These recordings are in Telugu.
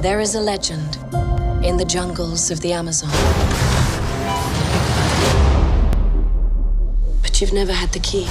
There is a legend in the jungles of the Amazon. But you've never had the key.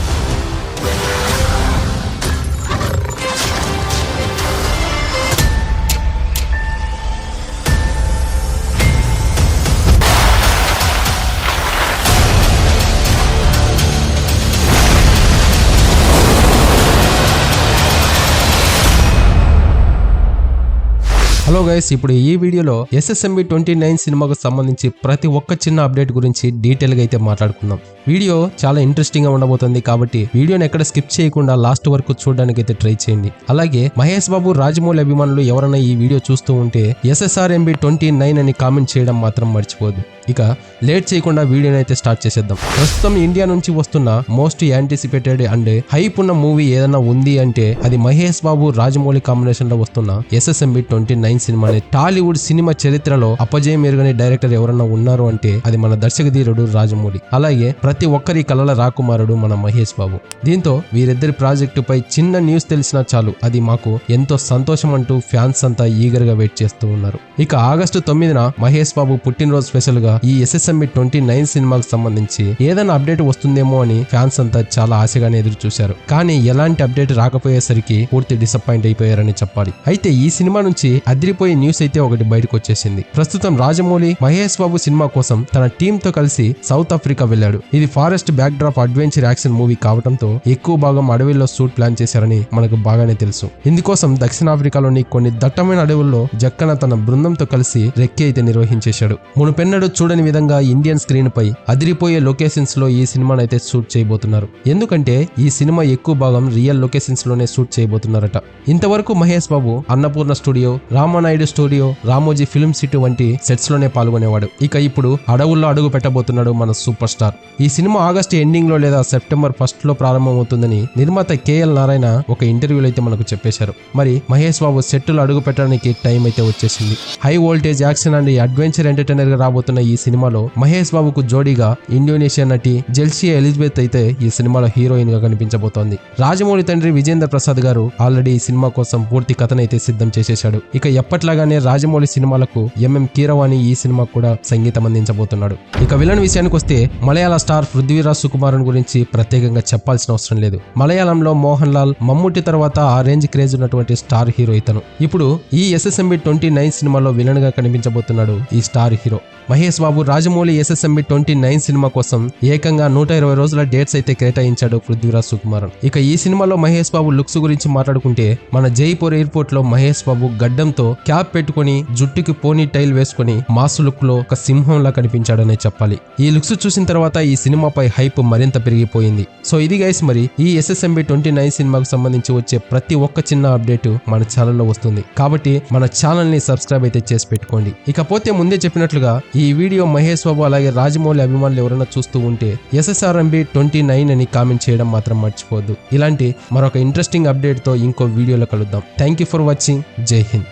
Hello guys, ఇప్పుడు ఈ వీడియోలో SSMB 29 సినిమాకు సంబంధించి ప్రతి ఒక్క చిన్న అప్డేట్ గురించి డీటెయిల్ గా అయితే మాట్లాడుకుందాం. వీడియో చాలా ఇంట్రెస్టింగ్ గా ఉండబోతుంది కాబట్టి వీడియోని ఎక్కడ స్కిప్ చేయకుండా లాస్ట్ వరకు చూడడానికి అయితే ట్రై చేయండి. అలాగే మహేష్ బాబు, రాజమౌళి అభిమానులు ఎవరైనా ఈ వీడియో చూస్తూ ఉంటే SSRMB 29 అని కామెంట్ చేయడం మాత్రం మర్చిపోద్దు. ఇక లేట్ చేయకుండా వీడియోని అయితే స్టార్ట్ చేసేద్దాం. ప్రస్తుతం ఇండియా నుంచి వస్తున్న మోస్ట్ యాంటిసిపేటెడ్ అండ్ హైప్ ఉన్న మూవీ ఏదైనా ఉంది అంటే అది మహేష్ బాబు, రాజమౌళి కాంబినేషన్ లో వస్తున్న SSMB 29 సినిమాని. టాలీవుడ్ సినిమా చరిత్రలో అపజయం ఎరుగని డైరెక్టర్ ఎవరన్నా ఉన్నారు అంటే అది మన దర్శకధీరుడు రాజమౌళి. అలాగే ప్రతి ఒక్కరి కలల రాకుమారుడు మన మహేష్ బాబు. దీంతో వీరిద్దరి ప్రాజెక్టు పై చిన్న న్యూస్ తెలిసినా చాలు అది మాకు ఎంతో సంతోషం అంటూ ఫ్యాన్స్ అంతా ఈగర్ గా వెయిట్ చేస్తూ ఉన్నారు. ఇక ఆగస్టు 9న మహేష్ బాబు పుట్టినరోజు స్పెషల్ గా ఈ SSMB 29 సినిమాకు సంబంధించి ఏదైనా అప్డేట్ వస్తుందేమో అని ఫ్యాన్స్ అంతా చాలా ఆశగానే ఎదురు చూశారు. కానీ ఎలాంటి అప్డేట్ రాకపోయేసరికి పూర్తి డిసప్పాయింట్ అయిపోయారని చెప్పాలి. అయితే ఈ సినిమా నుంచి అదిరిపోయే న్యూస్ అయితే ఒకటి బయటకు వచ్చేసింది. ప్రస్తుతం రాజమౌళి మహేష్ బాబు సినిమా కోసం తన టీమ్ తో కలిసి సౌత్ ఆఫ్రికా వెళ్ళాడు. ఇది forest back drop adventure action movie కావడంతో ఎక్కువ భాగం అడవిలో షూట్ ప్లాన్ చేశారని మనకు బాగానే తెలుసు. ఇందుకోసం దక్షిణాఫ్రికాలోని కొన్ని దట్టమైన అడవుల్లో జక్కన తన బృందంతో కలిసి రెక్కి అయితే నిర్వహించేశాడు. మునుపెన్నడూ చూడని విధంగా ఇండియన్ స్క్రీన్ పై అదిరిపోయే లొకేషన్స్ లో ఈ సినిమాను అయితే షూట్ చేయబోతున్నారు. ఎందుకంటే ఈ సినిమా ఎక్కువ భాగం రియల్ లొకేషన్స్ లోనే షూట్ చేయబోతున్నారట. ఇంతవరకు Mahesh Babu Annapurna studio, Ramanaidu studio, Ramoji film city వంటి సెట్స్ లోనే పాల్గొనేవాడు. ఇక ఇప్పుడు అడవుల్లో అడుగు పెట్టబోతున్నాడు మన సూపర్ స్టార్. ఈ సినిమా ఆగస్టు ఎండింగ్ లో లేదా సెప్టెంబర్ 1 లో ప్రారంభమవుతుందని నిర్మాత KL నారాయణ ఒక ఇంటర్వ్యూలో అయితే మనకు చెప్పేశారు. మరి మహేష్ బాబు సెట్టులు అడుగు పెట్టడానికి టైం అయితే వచ్చేసింది. High voltage action and adventure entertainer గా రాబోతున్న ఈ సినిమాలో మహేష్ బాబుకు జోడీగా ఇండోనేషియా నటి జెల్సియా ఎలిజబెత్ అయితే ఈ సినిమాలో హీరోయిన్ గా కనిపించబోతోంది. రాజమౌళి తండ్రి విజేంద్ర ప్రసాద్ గారు ఆల్రెడీ ఈ సినిమా కోసం పూర్తి కథనైతే సిద్ధం చేసేశాడు. ఇక ఎప్పట్లాగానే రాజమౌళి సినిమాలకు MM కీరవాణి ఈ సినిమా కూడా సంగీతం అందించబోతున్నాడు. ఇక విలన్ విషయానికి వస్తే మలయాళ స్టార్ పృథ్వీరాజ్ సుకుమారన్ గురించి ప్రత్యేకంగా చెప్పాల్సిన అవసరం లేదు. మలయాళంలో మోహన్ లాల్, మమ్ముట్టి తర్వాత ఆ రేంజ్ క్రేజ్ ఉన్నటువంటి స్టార్ హీరో ఇతను. ఇప్పుడు ఈ SSMB 29 సినిమాలో విలన్ గా కనిపించబోతున్నాడు ఈ star hero. Mahesh Babu Rajamouli SSMB 29 cinema కోసం ఏకంగా 120 రోజుల డేట్స్ అయితే కేటాయించాడు పృథ్వీరాజ్ సుకుమారన్. ఇక ఈ సినిమాలో మహేష్ బాబు లుక్స్ గురించి మాట్లాడుకుంటే మన జైపూర్ ఎయిర్పోర్ట్ లో మహేష్ బాబు గడ్డంతో క్యాప్ పెట్టుకుని జుట్టుకి పోనీ టైల్ వేసుకుని మాస్ లుక్ లో ఒక సింహంలా కనిపించాడనే చెప్పాలి. ఈ లుక్స్ చూసిన తర్వాత ఈ సినిమాపై హైప్ మరింత పెరిగిపోయింది. సో ఇది గైస్, మరి ఈ SSMB 29 సినిమాకు సంబంధించి వచ్చే ప్రతి ఒక్క చిన్న అప్డేట్ మన ఛానల్లో వస్తుంది కాబట్టి మన ఛానల్ ని సబ్స్క్రైబ్ అయితే చేసి పెట్టుకోండి. ఇకపోతే ముందే చెప్పినట్లుగా ఈ వీడియో మహేష్ బాబు అలాగే రాజమౌళి అభిమానులు ఎవరైనా చూస్తూ ఉంటే SSRMB 29 అని కామెంట్ చేయడం మాత్రం మర్చిపోవద్దు. ఇలాంటి మరొక ఇంట్రెస్టింగ్ అప్డేట్ తో ఇంకో వీడియోలో కలుద్దాం. Thank you for watching. జై హింద్.